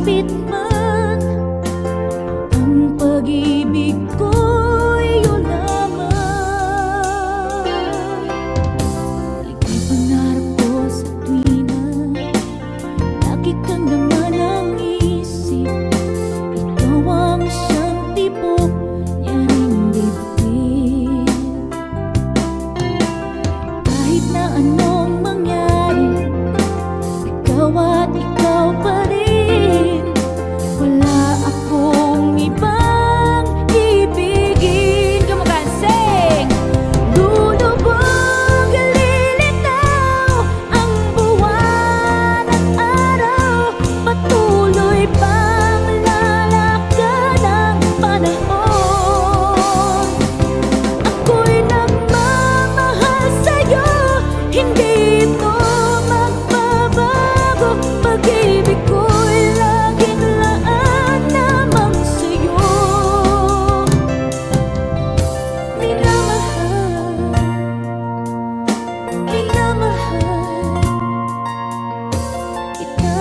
kapit man, ang pag-ibig ko'y iyong lamang. Ligay pangarap ko sa tuwina, lagi kang naman ang isip. Ikaw ang siyang tipo niya ring dibdib. Kahit na anong mangyari, ikaw at ikaw pa rin. Wala akong ibang ibigin. Come on guys, sing! Lulubog, lilitaw ang buwan at araw, patuloy pang lalakad ang panahon. Ako'y nagmamahal sa'yo, hindi ito magbabago. Pag-ibig ko'y laging laan lamang sa'yo. Minamahal, minamahal kita.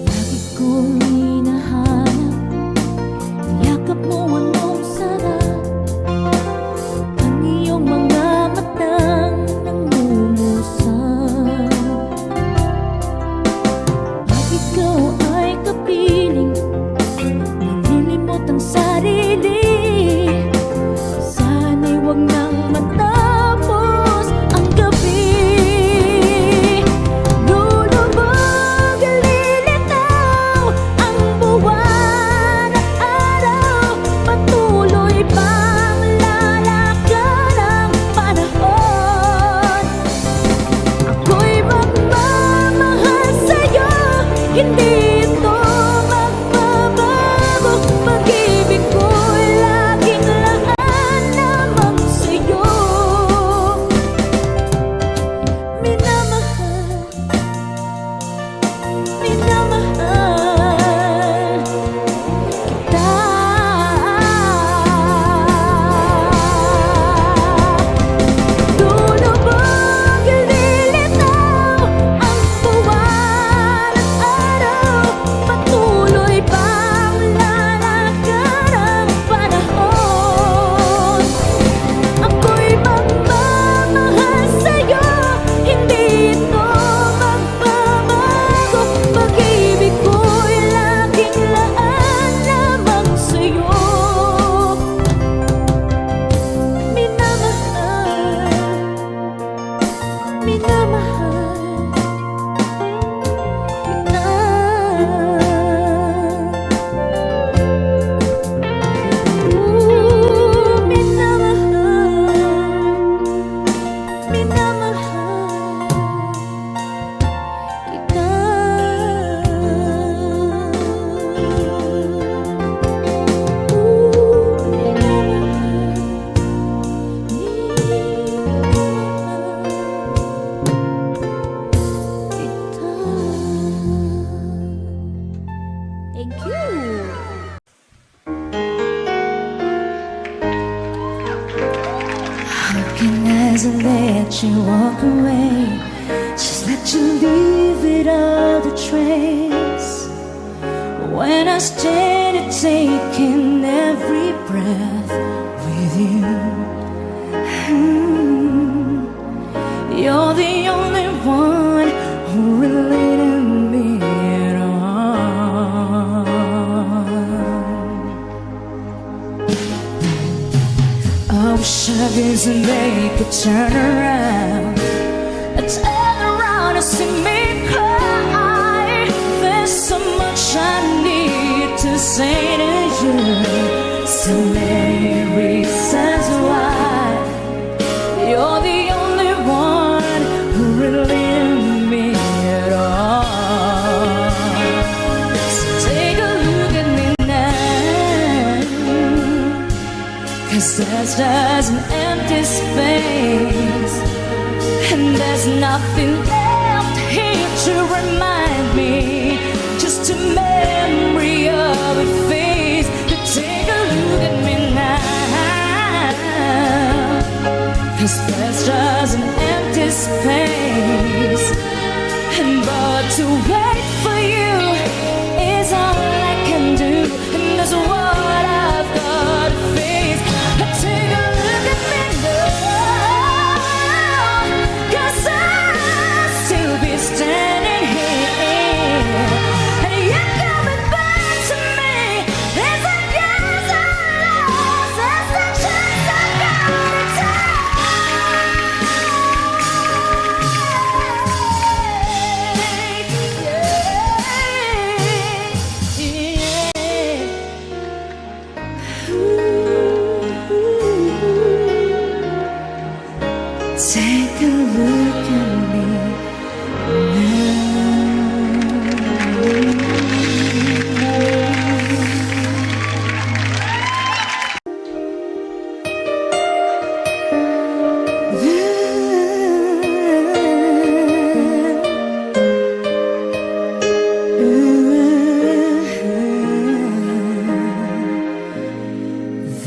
Lagi kong hinahanap ang yakap mo, anong sarap. Ang iyong mga matang nangungusap. Pag ikaw ay kapiling, nalilimot ang sarili. Sana'y huwag nang matapos ang gabi. Lulubog, lilitaw ang buwan at araw, patuloy pang lalakad ang panahon. Ako'y magmamahal sa'yo, hindi ito magbabago. Pag-ibig ko'y laging laan lamang sa'yo. Minamahal, minamahal kita. Lulubog, lilitaw ang buwan at araw, patuloy pang lalakad ang panahon. Ako'y magmamahal sa'yo, hindi ito magbabago. Pag-ibig ko'y laging laan lamang sa'yo. Minamahal, minamahal kita. Minamahal, minamahal kita. Thank you. How can I let you walk away? Just let you leave without a trace. When I stand taking every breath with you. You're the only one who related me at all. I wish I could someday could turn around and see me cry. There's so much I need to say to you, so many reasons why you're the only one who really me at all. So take a look at me now, 'cause there's just an empty space, and there's nothing left here to remind me, just a memory of a face. But take a look at me now, 'cause there's just an empty empty space. And but to wait for you is all I can do, and that's what I've got to face. Take a look at me now, 'cause I'll still be standing here, and you're coming back to me. There's a gas I lost, there's a chance I gotta take a look at me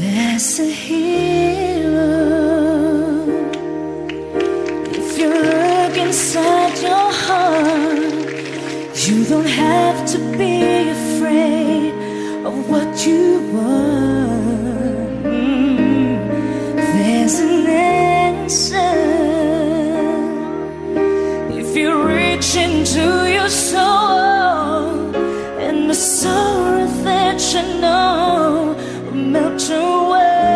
There's a hero. If you look inside your heart, you don't have to be afraid of what you want. There's an answer. If you reach into your soul, and the sorrow that you know will melt away.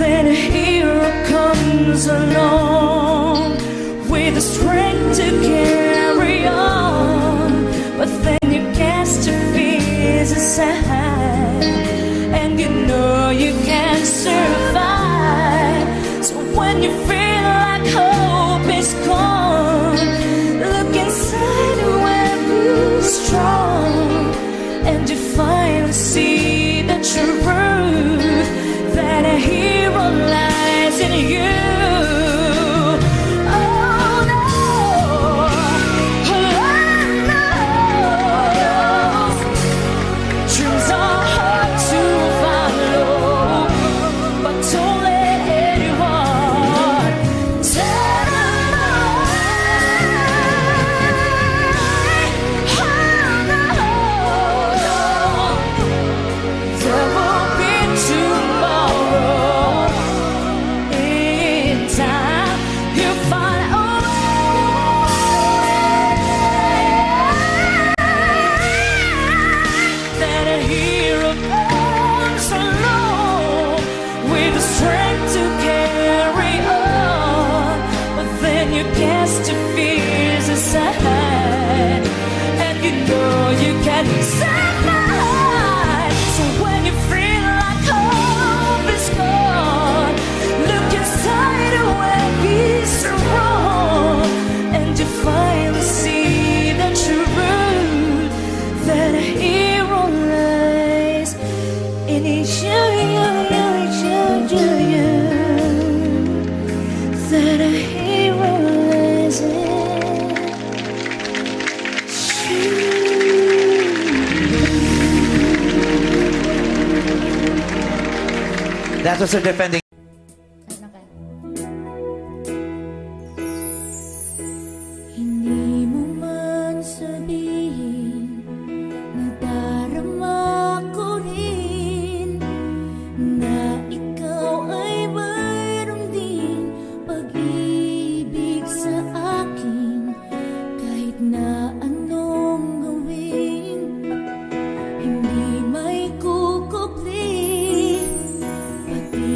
Then a hero comes along with the strength to carry on, but then you cast your fears aside, and you know you can't survive. So when you feel like hope is gone, look inside where you're strong, and you finally see the truth that a hero lies in you. Oh no, dreams are hard to follow, but don't let anyone tell them there will be tomorrow. In time, you find a way that a hero comes along with the strength to carry on, but then you cast your fears aside, and you know you can't survive. So when you feel like hope is gone, look inside where peace is wrong, and you finally see the truth that a hero lies in each that a hero lies in you. That was her defending. Hindi mo man sabihin, nadarama ko rin na ikaw ay mayroon din pag-ibig sa akin. Kahit na anong gawin, hindi may kukupli, pati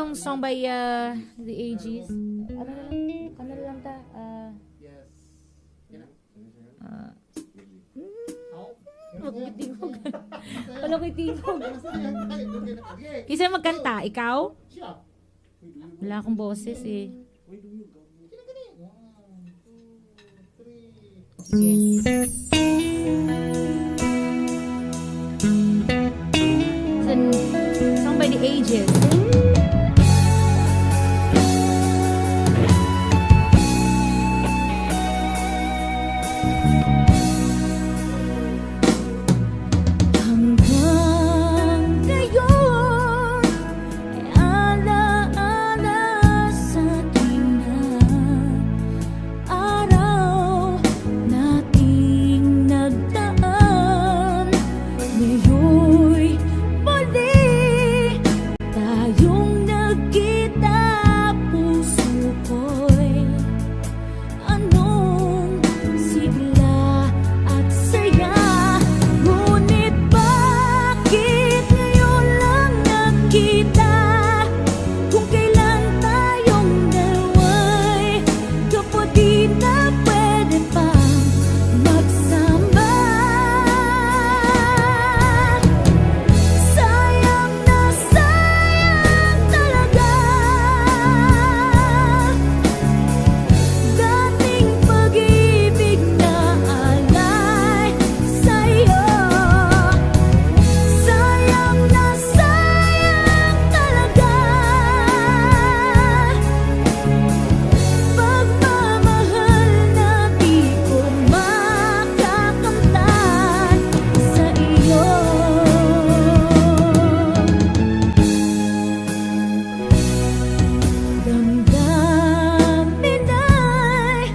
yung song by The Aegis. Ano na lang ta? Magbitingog. Wala ko'y tingog. Kisa magkanta, ikaw? Wala akong boses eh. Sige. Song by The Aegis. Hanggang ngayon ay alaala sa akin na araw nating nagdaan. Ngayon'y muli tayong nagkita, puso ko'y anong sigla at saya. Ngunit bakit ngayon lang nagkita, kung kailan tayong dalawa'y kapatid na pwede pang magsama. Sayang na sayang talaga, dating pag-ibig na alay sa'yo. Sayang na sayang talaga, pagmamahal na di ko makakamtan sa iyo. Damdamin ay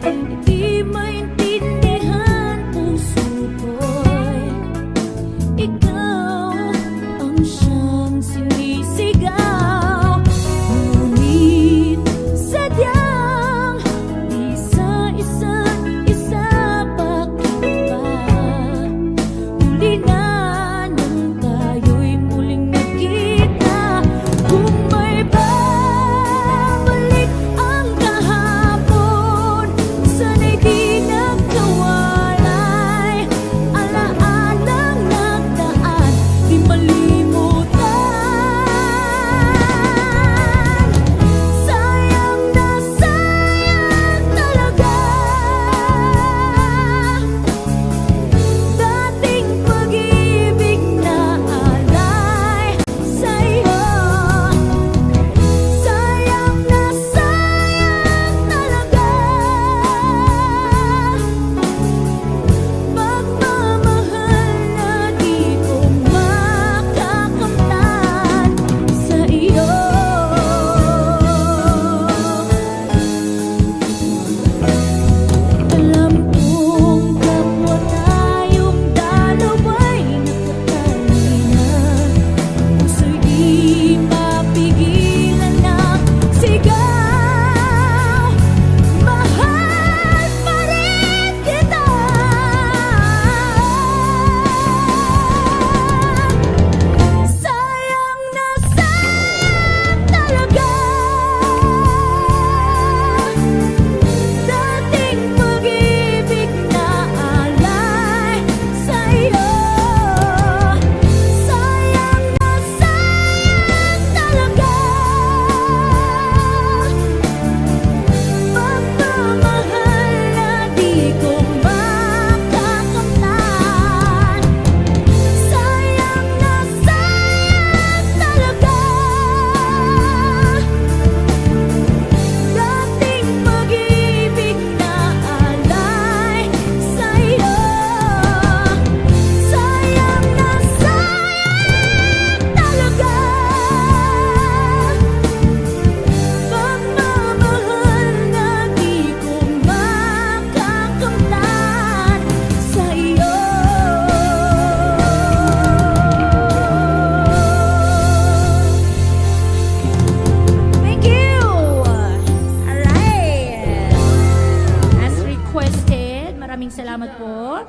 hindi maintindihan, puso ko'y ikaw ang siyang sinisigaw. Ngunit sadyang di sa isa't isa, bakit ba huli na nang tayo'y muling nagkita? Kung may babalik ang kahapon, sana'y di nagkawalay. Alaalang nagdaan, di malimutan. Sayang na sayang talaga, dating pag-ibig na alay sa'yo. Sayang na sayang talaga, pagmamahal na di ko makakamtan sa iyo. Alam kong kapwa tayong dalawa'y nakatalina, puso'y di mapigilan ng sigaw. Mahal pa rin kita. Sayang na sayang talaga, dating pag-ibig na alay sa'yo. Sayang na sayang talaga, pagmamahal na di ko makakamtan. Sayang na sayang talaga, dating pag-ibig na alay sa'yo. Sayang na sayang talaga, pagmamahal na di ko makakamtan sa iyo. Thank you! Alright! As requested, maraming salamat po.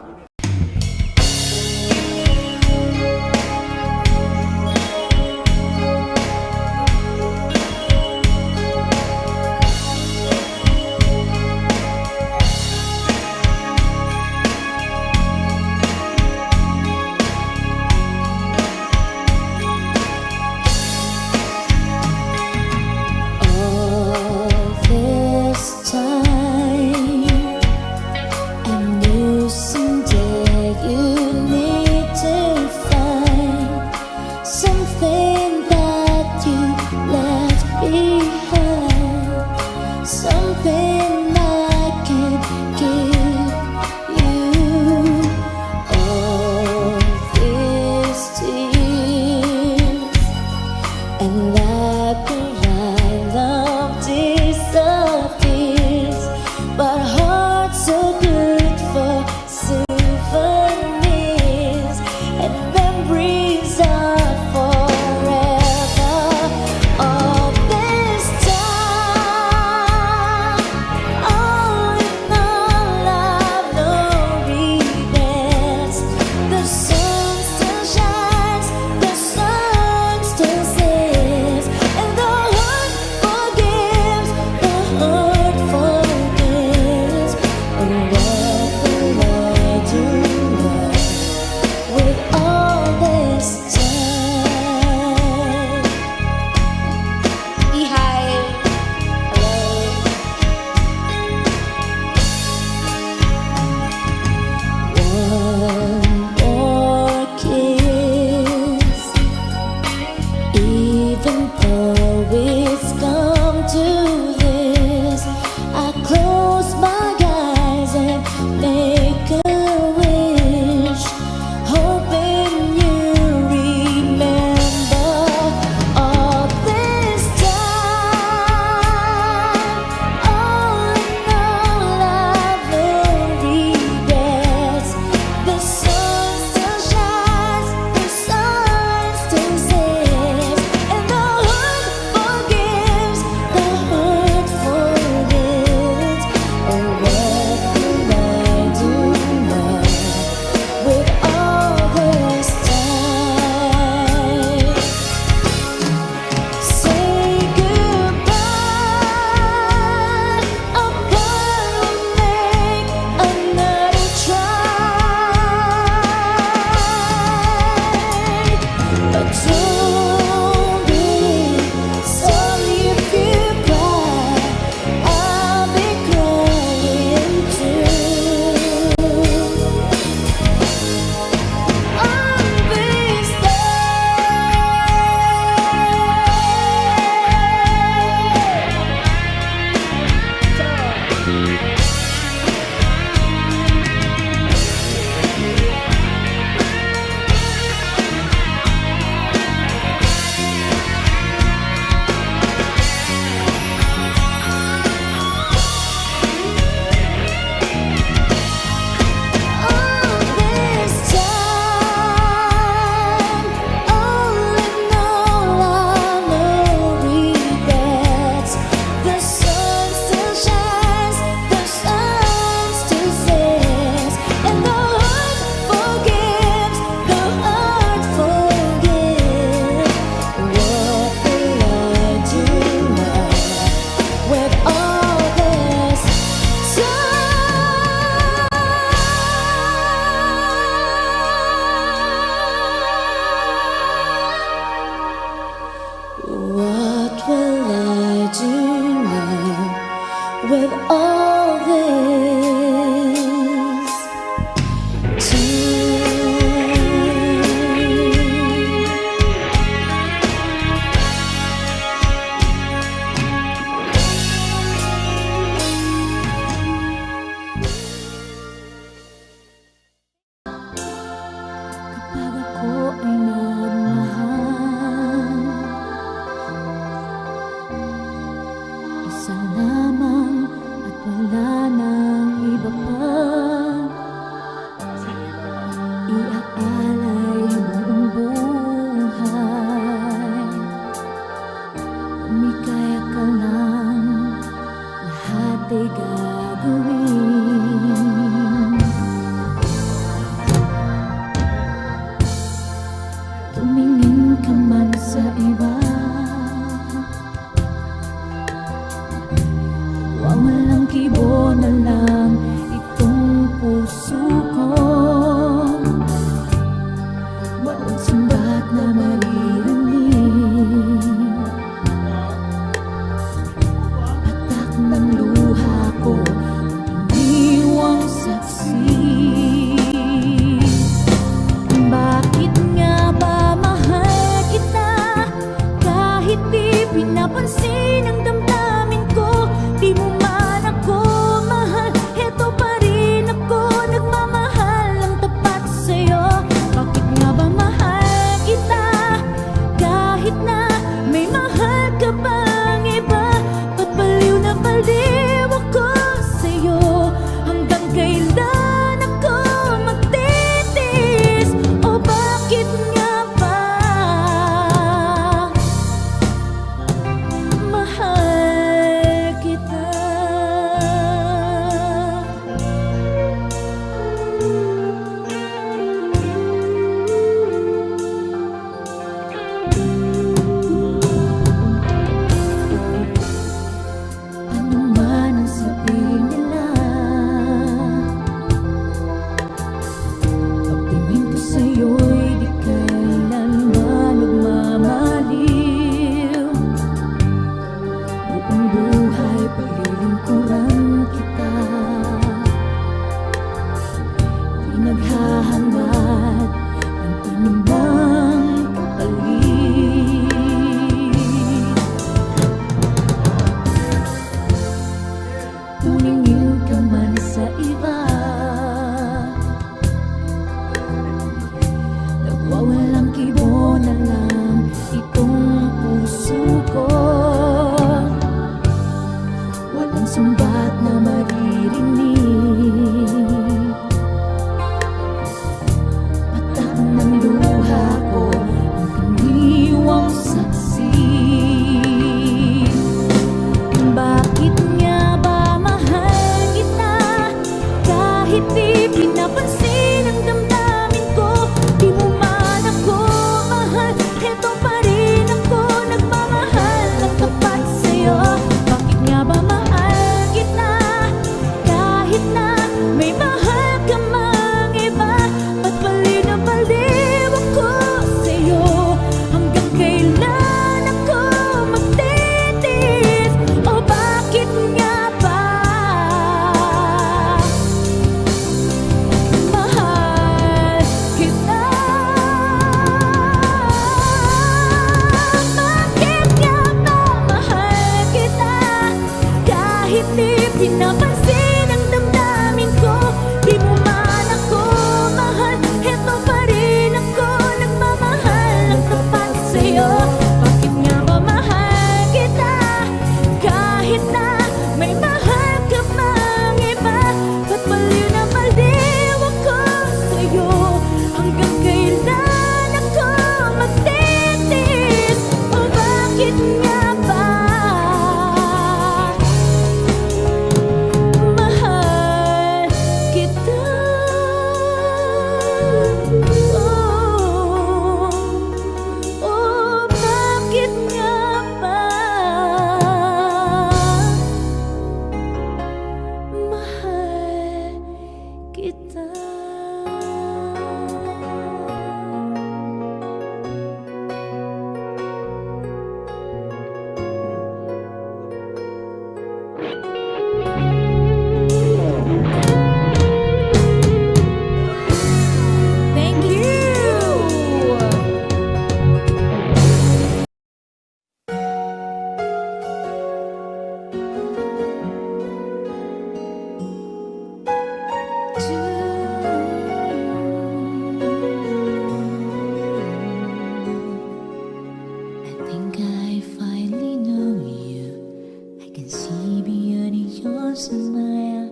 smile.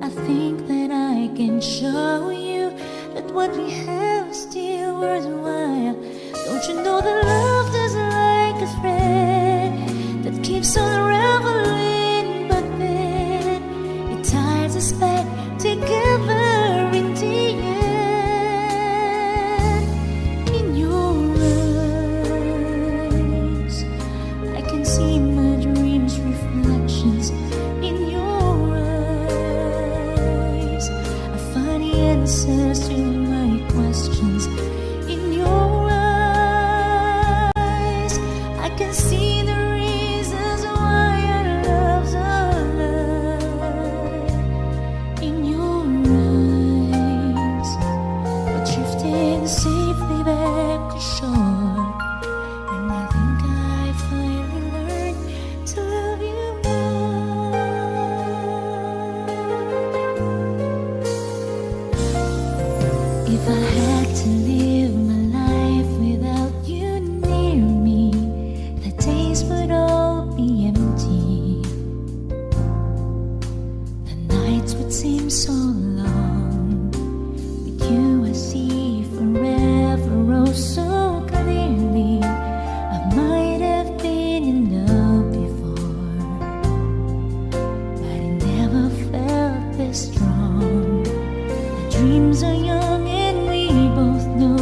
I think that I can show you that what we have is still worthwhile. Don't you know that love is like a thread that keeps on unraveling, but then it ties us back together in the end. In your eyes, I can see my dreams' reflections. In your eyes, I find the answers to my questions. In your eyes, I can see the reasons why our loves are alive. In your eyes, we're drifting safely back to shore, and I think I finally learned to love you more. If I had to live my life without you near me, the days would all be empty. The nights would seem so long. With you I see forever oh so clearly. I might have been in love before, but I never felt this strong. The dreams are young and we both know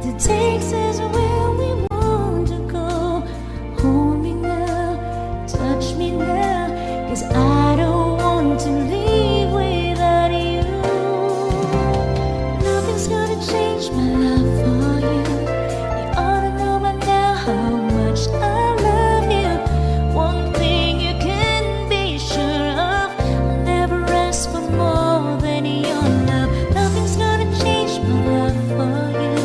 the takes us where we want to go. Hold me now, touch me now, 'cause I don't want to leave without you. Nothing's gonna change my love for you. You ought to know by now how much I love you. One thing you can be sure of, I'll never ask for more than your love. Nothing's gonna change my love for you.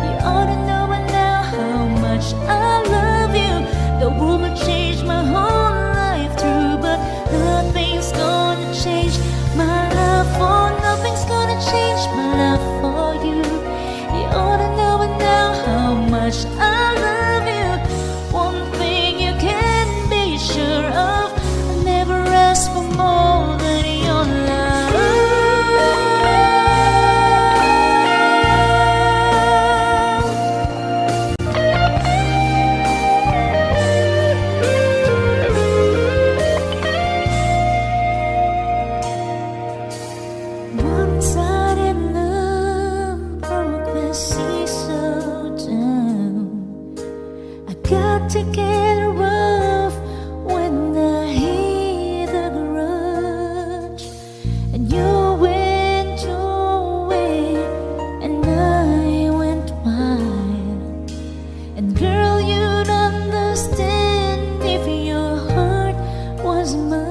You ought to know by now how much I love you. The world will change my whole life through, but nothing's gonna change my love for. Nothing's gonna change my love for you. You ought to know by now how much I love you. One thing you can be sure of, I'll never ask for more than your love. One-sided love broke the sea so down. I got to get rough when I hit the grudge, and you went your way and I went mine. And girl, you'd understand if your heart was mine.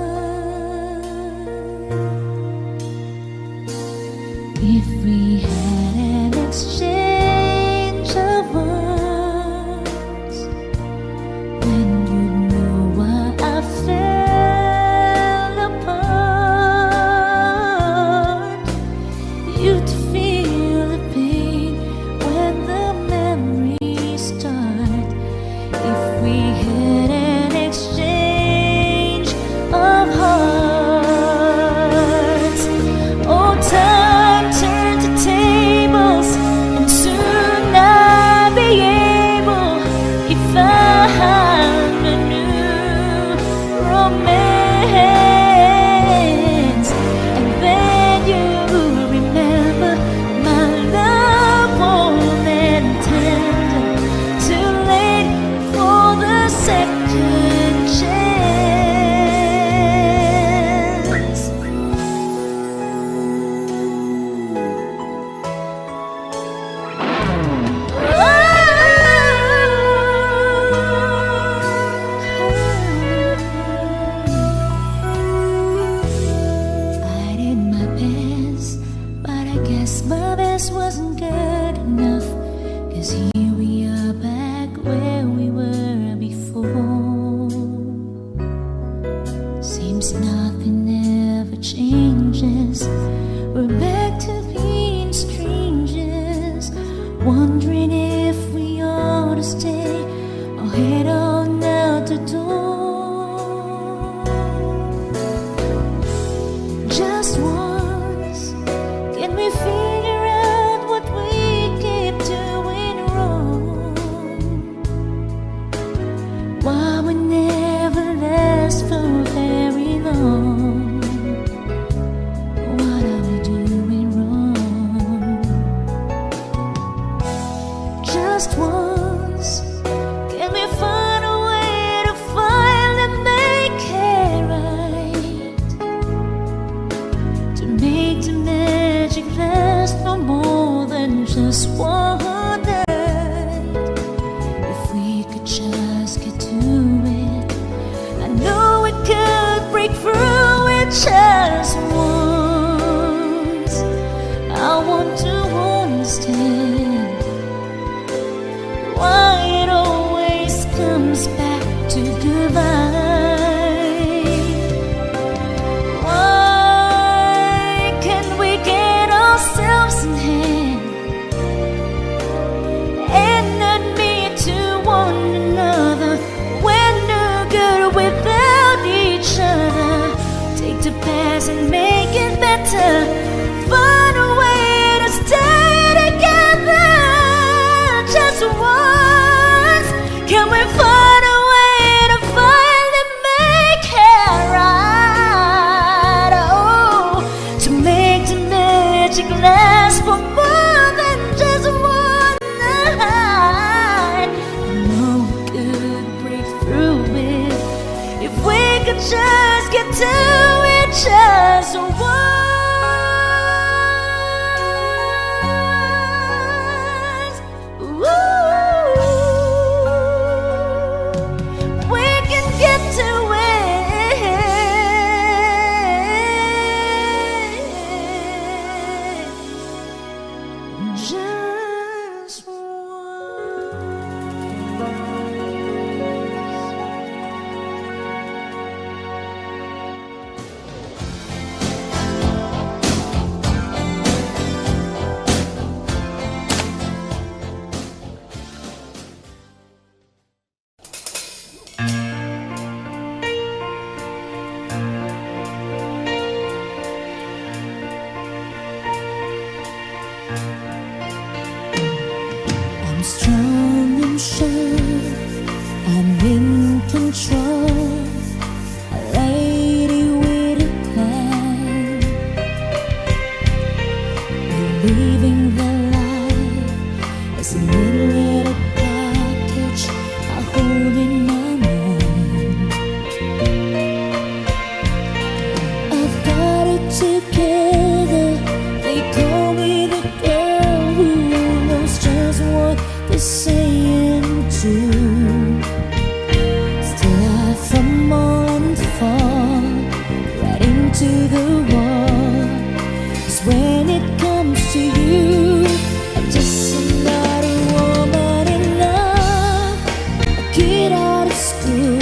If we had an exchange of words, then you'd know why I fell apart. You'd feel the pain when the memories start. If we had an exchange of hearts, oh, time turned the tables, and soon I'll be able, if I had a new romance. And then you'll remember my love warm and tender, too late for the second chance. I did my best, but I guess my best wasn't good enough. 'Cause here we are back where we were before. Seems nothing ever changes. We're back to being strangers, wondering if we ought to stay or head on out the door. make the magic last for more than just one night. If we could just get to it, I know we could break through it just once. I want to understand why it always comes back to goodbye. Why can't we get ourselves in hand and admit to one another we're no good without each other? Take the past and make it better. Find a way to stay together just once. Can we find a way to finally make it right? Oh, to make the magic last for more than just one night. I know we could break through it if we could just get to it just once. Ooh, we can get to it just I'm strong, I'm sure, I'm in control. A lady with a plan, believing the light is a little package I hold in my mind. I've got it together. They call me the girl who knows just what they're saying too. Still I fumble and fall right into the wall. 'Cause when it comes to you, I'm just not a woman in love. A kid out of school,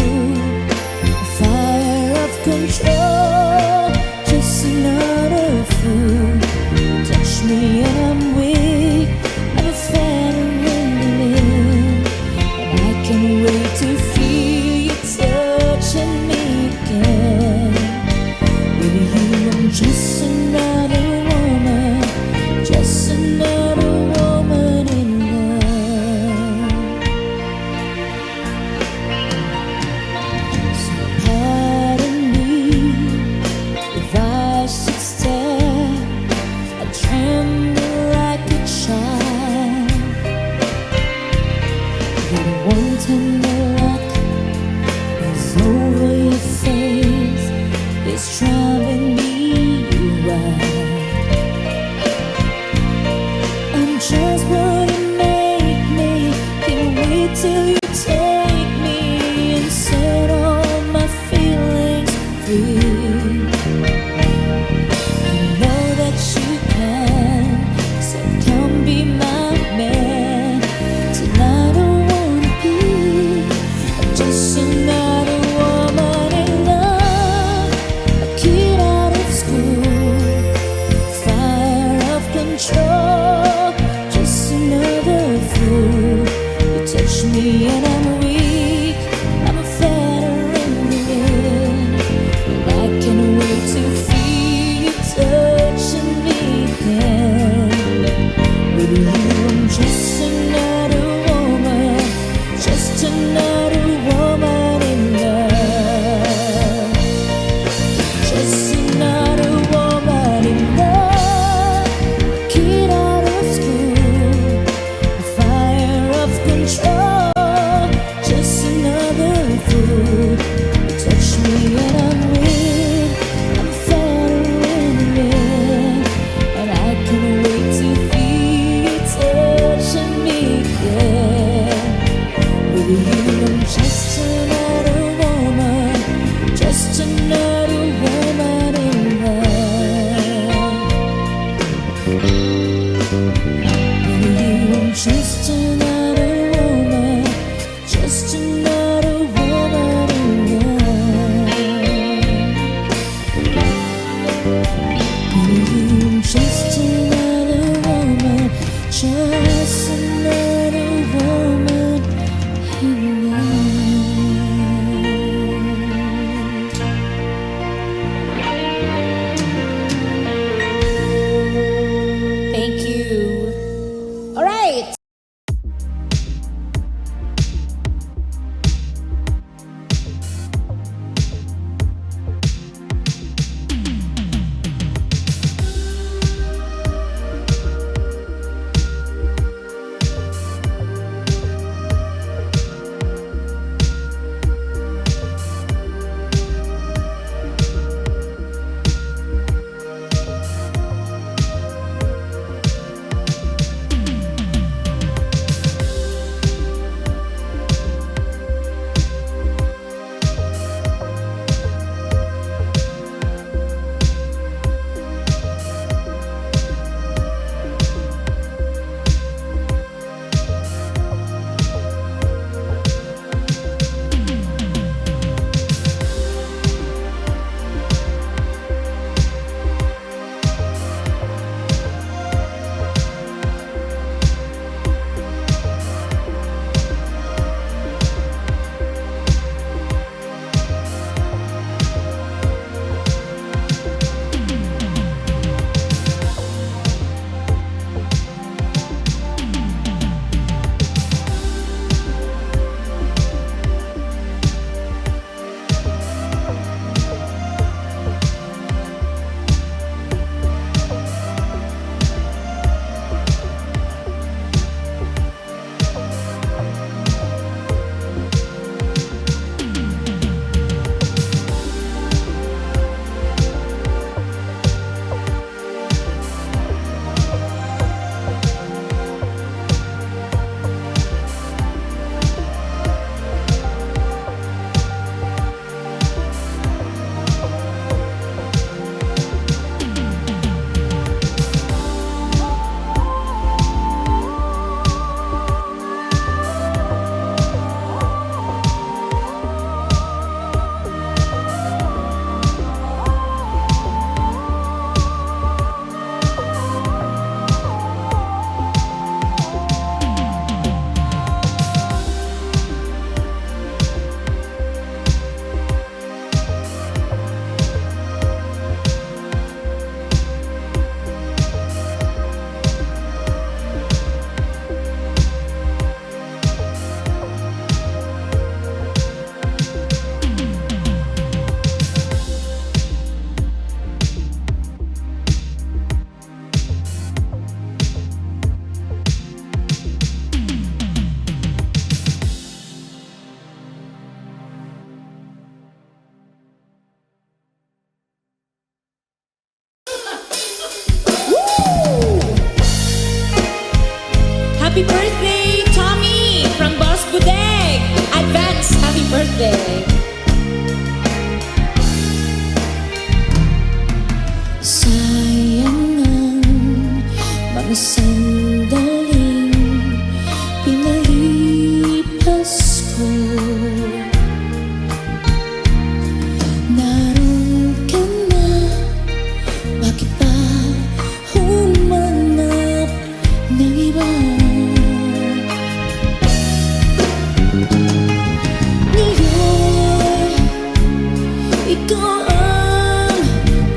a fire of control, just another fool. Touch me and I'm weak, I'm a fan of relief, and I can't wait to feel you touching me again. With you I'm just another woman, just another woman in love. So pardon me if I should stare, I tremble Happy birthday, Tommy, from Boss Budeg. Advance, happy birthday. Sayang ang mga sandaling pinalipas ko. Naroon ka na, bakit pa humanap ng iba? Ngayon, ikaw ang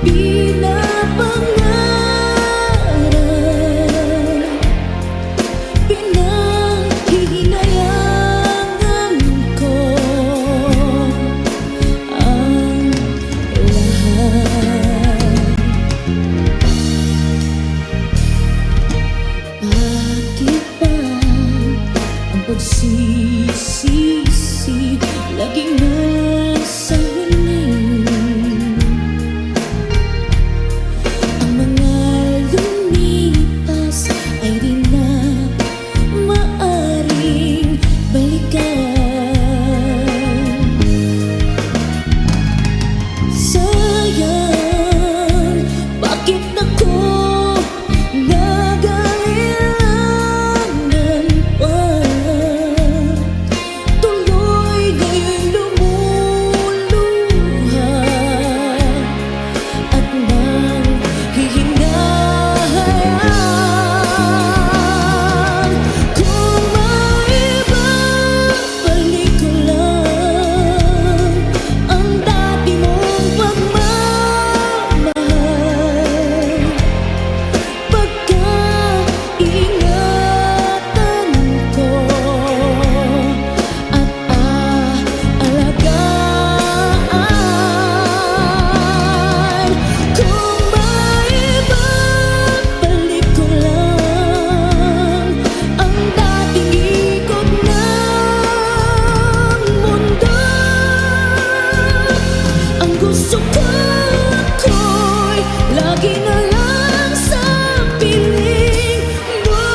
pinapangarap, pinanghihinayangan ko ang lahat. Bakit ba ang pagsisisi laging nasa huli? Ang mga lumipas ay di na maaring balikan. Sayang, bakit ako nag-aalangan pa? Tuloy nga'y lumuluha at nanghihinayan. Kung maibabalik ko lang ang dati mong pagmamahal, pagkaingatan ko at aalagaan. Kung maibabalik ko lang ang dating ikot ng mundo, ang gusto ko ako'y lagi na lang sa piling mo.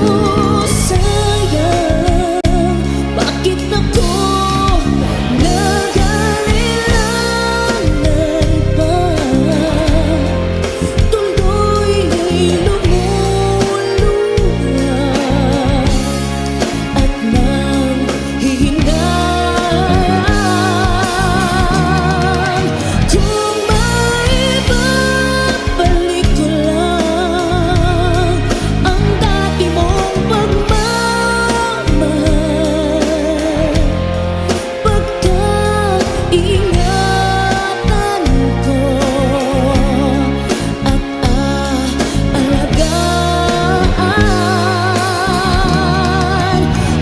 Oh, sayang, bakit ako nag-aalangan pa? Tuloy nga'y lumuluha at nanghihinayan. Kung maibabalik ko lang ang dati mong pagmamahal, pagkaingatan ko at aalagaan.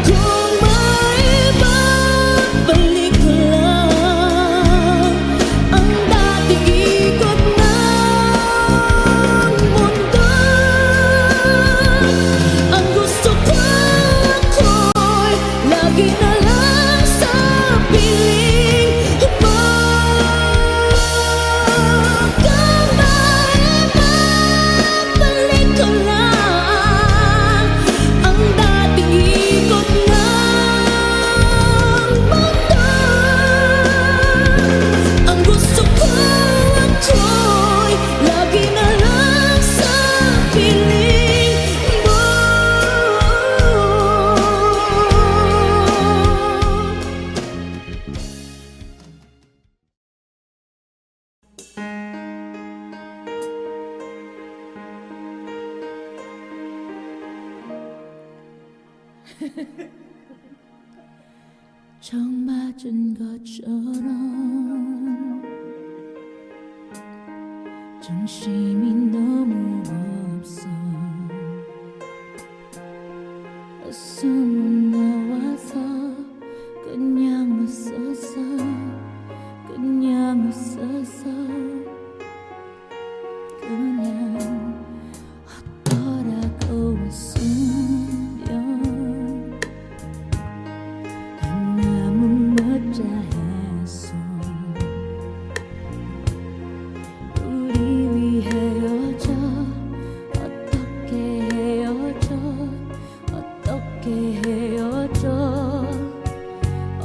Kung maibabalik ko lang ang dating ikot ng mundo, ang gusto ko ako'y lagi na lang sa piling mo. Kung maibabalik ko lang ang dating ikot ng mundo, ang gusto ko ako'y lagi na lang sa piling mo. 정 맞은 것처럼 정신이 너무 없어. 숨은 나와서 그냥 웃었어. 그냥 웃었어.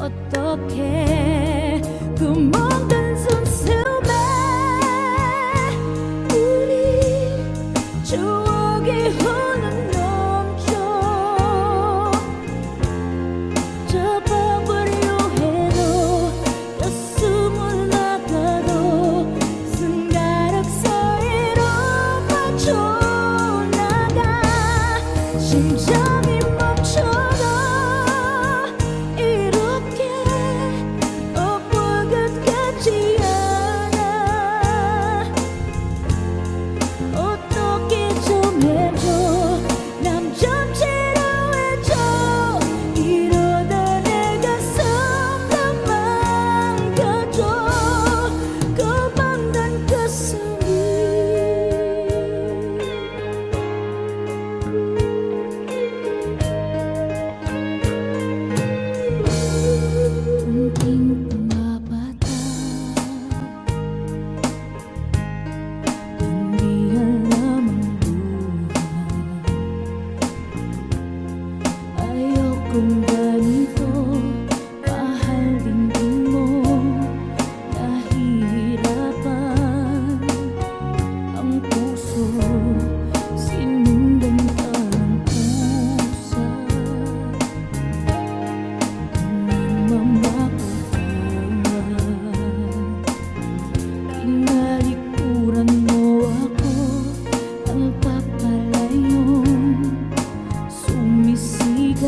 어떻게 그 모든 숨숨에 우리 추억이 흘러넘쳐 잡아보려 해도 가슴을 나가도 손가락 사이로 빠져나가 심장이 멈춰도 이렇게 엎어것 같지 않아 어떻게 좀 해줘 남 좀 치료해줘 이러다 내 가슴도 망가져 고만단 가슴이 빙빙 바다 Hindi alam ang buhay Ayokong ganito Mahal din mo Nahihirapan Ang puso Sinundan ka ng pusa Tinalikuran mo ako ang papalayong sumisigaw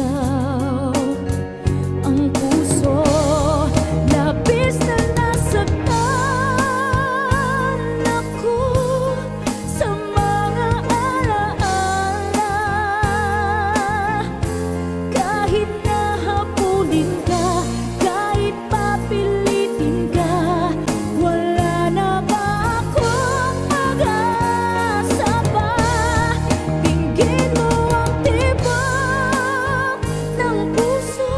ang puso labis na nasaktan ako sa mga alaala kahit nahabulin ka kahit papilitin ka wala na ba akong pag-asa pa tingin mo ang tibok ng puso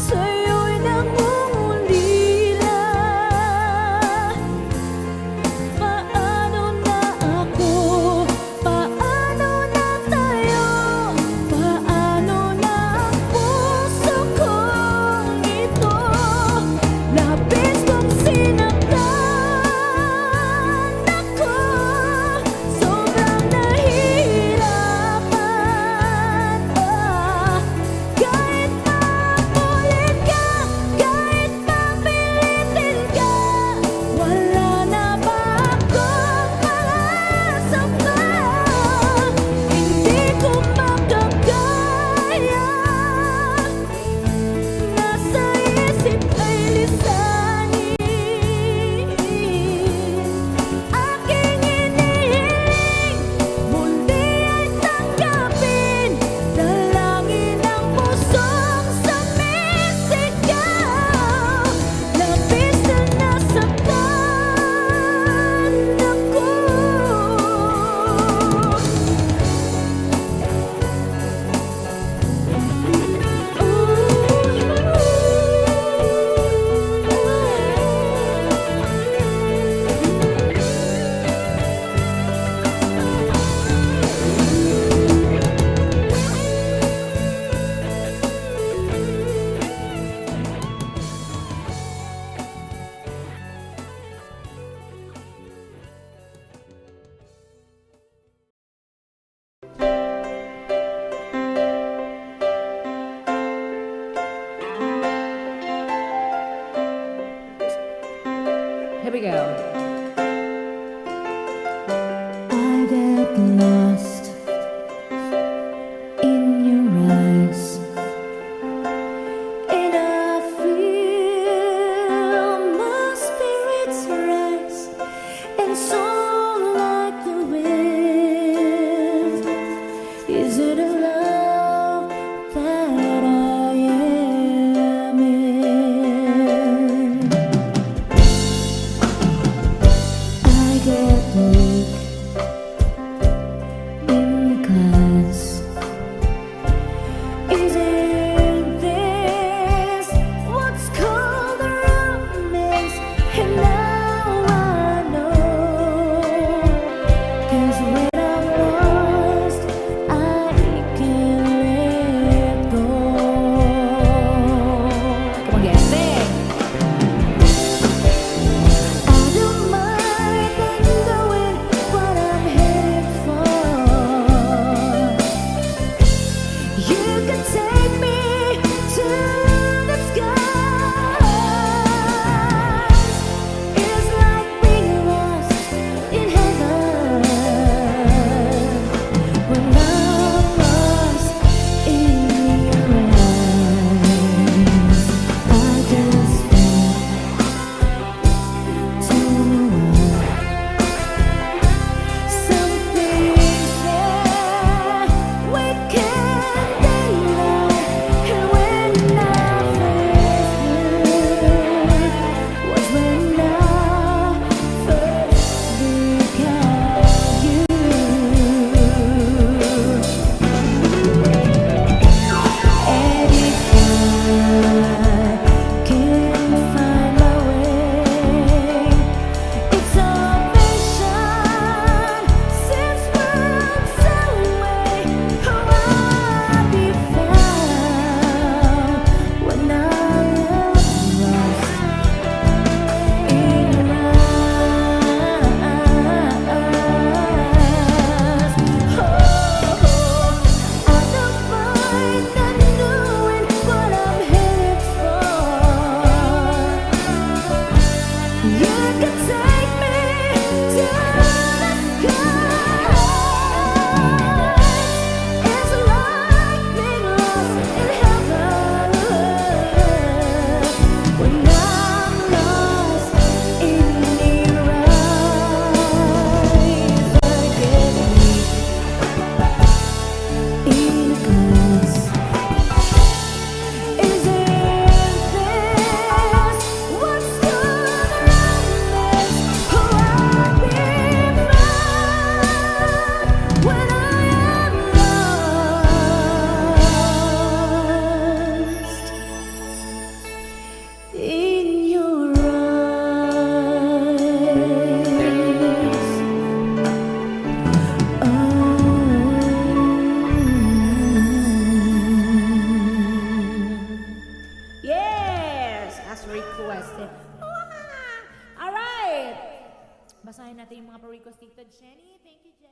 sa'yo'y nangungulila paano na ako paano na tayo paano na ang puso kong ito labis kong sinaktan ako sobrang nahihirapan kahit mapulit ka kahit papilitin ka wala na ba akong pag-asa pa hindi ko makakaya nasa isip ay lisanin aking inihiling muli ay tanggapin dalangin ang pusong sumisigaw labis na nasaktan ako Here we go. I get lost in your eyes, and I feel my spirits rise and soar like the wind. Is it a love that I am in? I get weak in your eyes. Yes! As requested. Alright! Basahin natin yung mga pa-request dito. Jenny, thank you, Jen.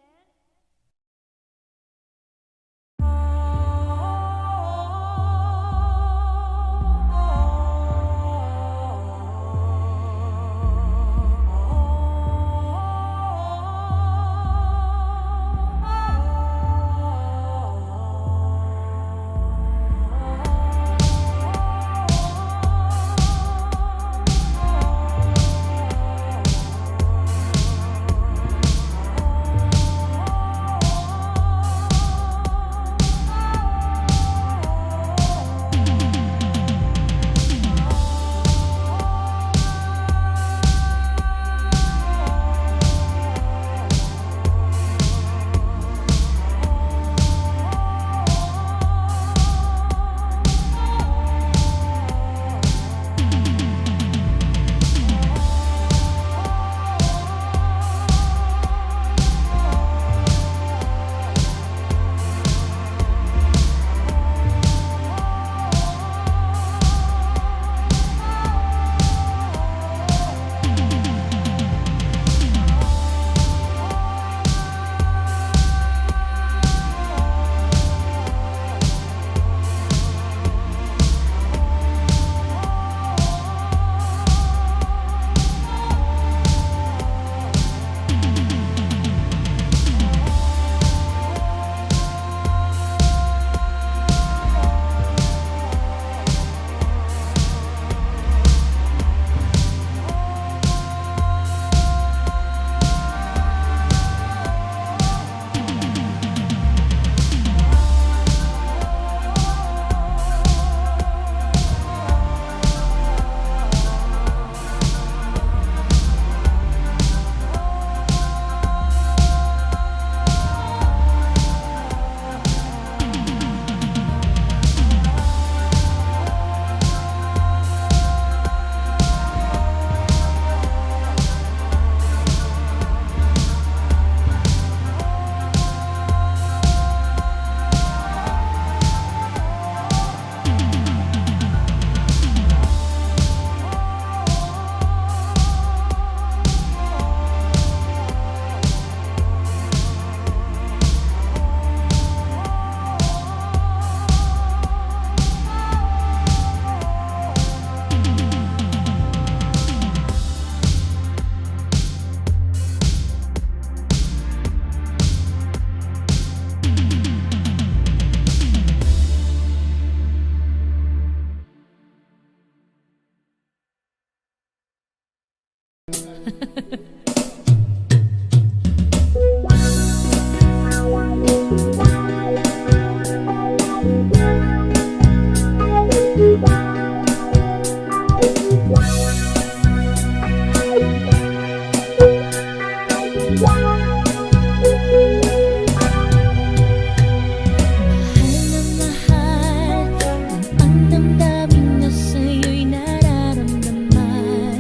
Ang damdamin na sa'yo'y nararamdaman.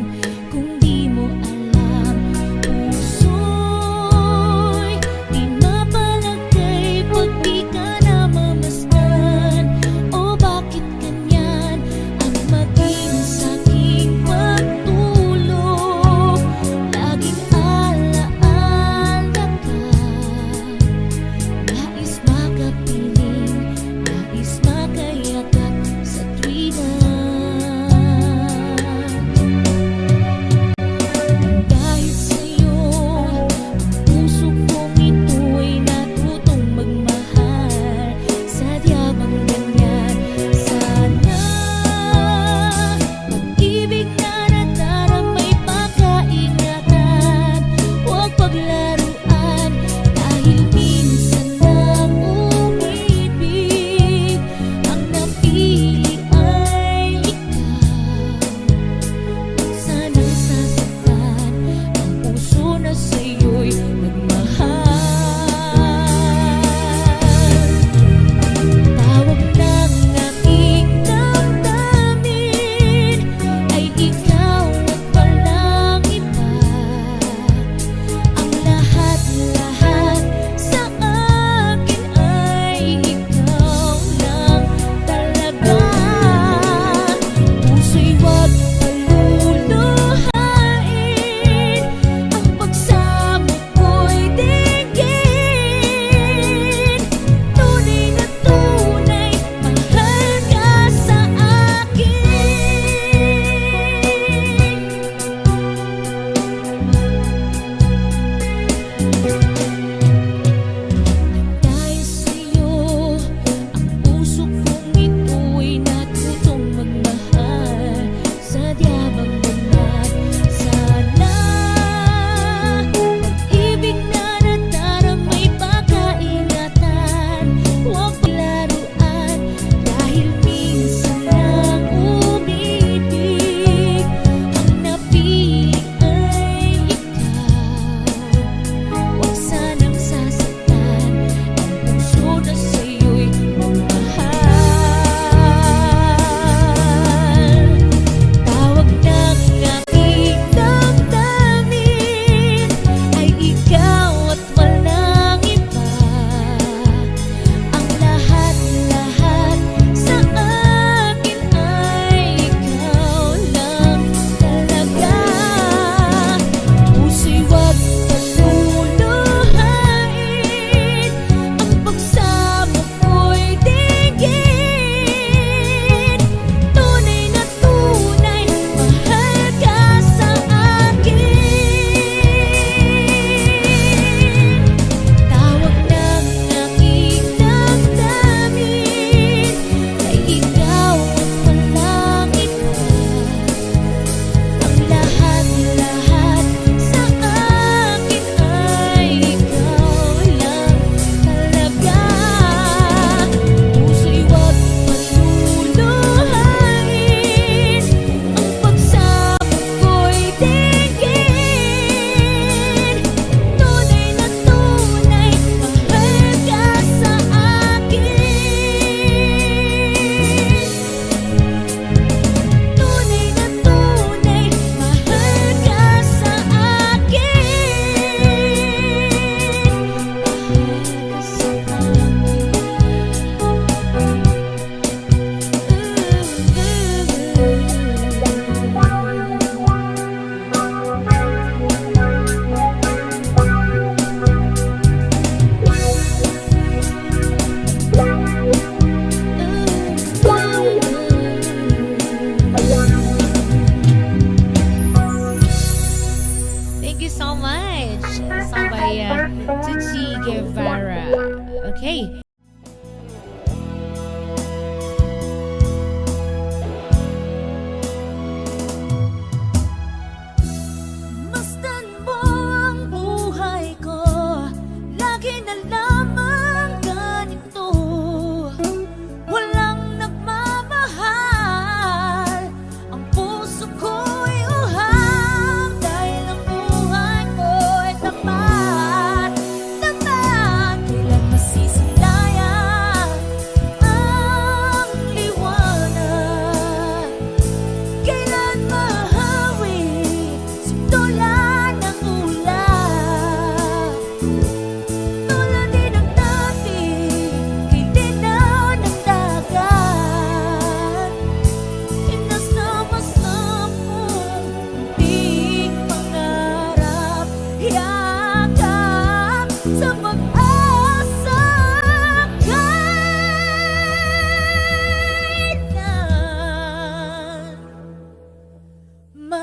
Kung di mo alam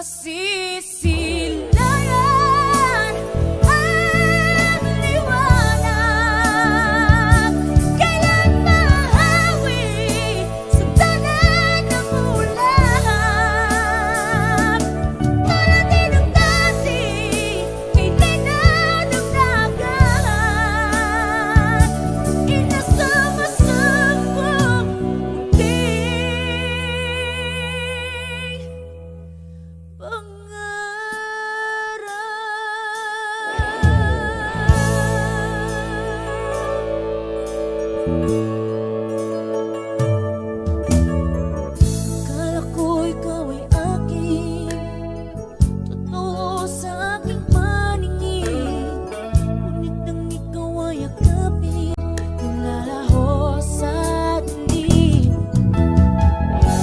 masisilayan ang liwanag. Kailan mahawi sa tanan ng ulap. Parating ang dati kay linaw ng dagat. Inasama-samang munting akala ko ikaw ay akin, totoo sa aking paningin. Ngunit nang ikaw ay yakapin, nilalaho sa dilim.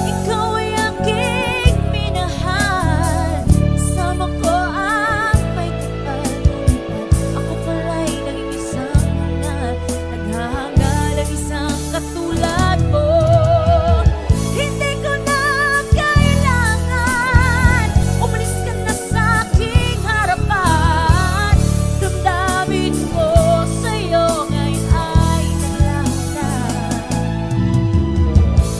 Ikaw ay aking minahal, kasama ko ang may kapal. Ako pala'y naging isang unal, naghahangad ang isang katulad mo. Hindi ko na kailangan, umalis ka na sa aking harapan. Damdamin ko sa'yo ngayon ay naglahunan.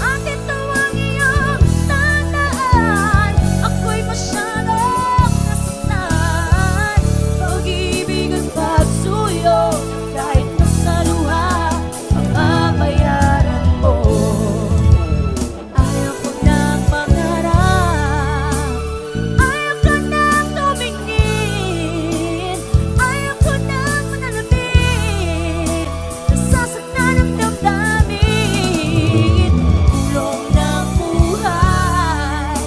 At ito ang iyong tandaan, ako'y masyadong nasaktan. Pag-ibig at pagsuyo, kahit nasa luha ang mabayaran mo. Ayaw ko nang mangarap, ayaw ko nang tumingin, ayaw ko nang mananabik, nasasaktan ang damdamin. Kulong ng buhay,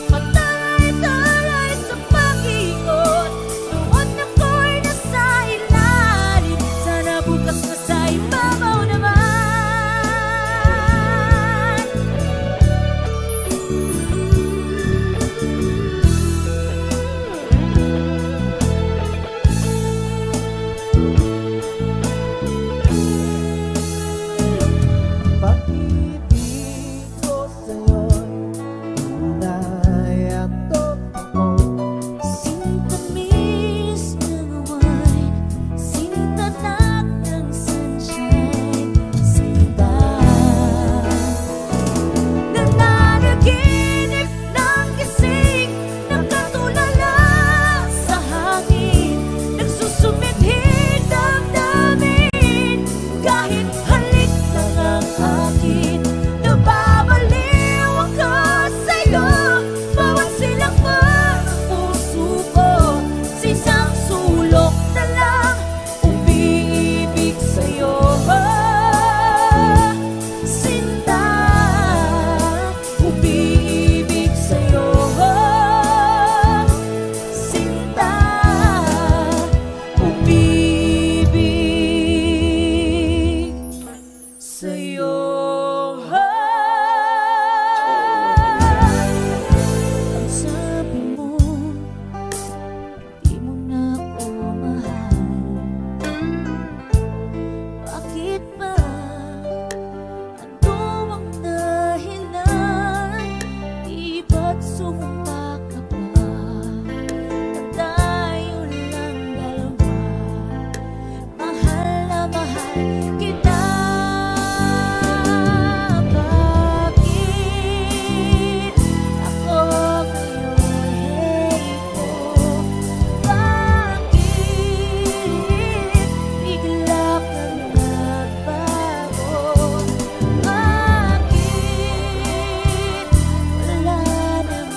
patuloy-tuloy sa pag-ikot. Tuon ako'y nasa ilalim, sana bukas na sa ibabaw naman. Pag-ibig ko sa'yo'y tunay at totoo. Sintamis ng wine, sintatag ng sunshine, sinta. Nananaginip ng gising, nakatulala sa hangin, nagsusumithid damdamin, kahit halik lang ang akin. Nababaliw ako sa'yo, bawat silakbang ng puso ko, sa isang sulok na lang, umiibig sa'yo. Sinta, umiibig sa'yo. Sinta, umiibig sa'yo. Ang sabi mo, di mo na ako mahal. Bakit ba? Ano ang dahilan? Di ba't sumpa ka pa? Na tayo lang dalawa. Mahal na mahal kita. Bakit ako ngayon ko? Bakit bigla kang nagbago? Bakit wala nang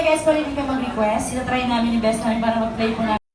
guys, pwede din kayo mag-request. Itatry namin yung best namin para mag-play po namin.